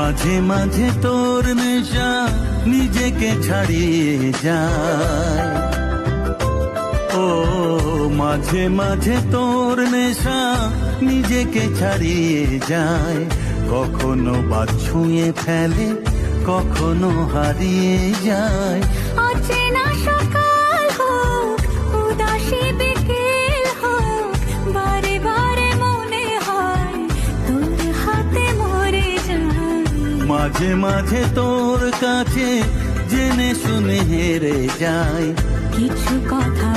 মাঝে মাঝে তোর নেশা নিজেকে ছাড়িয়ে যায়। ও মাঝে মাঝে তোর নেশা নিজেকে ছাড়িয়ে যায়। কখনো বা ছুঁয়ে ফেলে, কখনো হারিয়ে যায়। অচেনা সকাল হোক, উদাসী বিকেল হোক, বারে বারে মনে হয় তোর হাতে মরে যাই। মাঝে মাঝে তোর কাছে জেনে শুনে হেরে যায়। কিছু কথা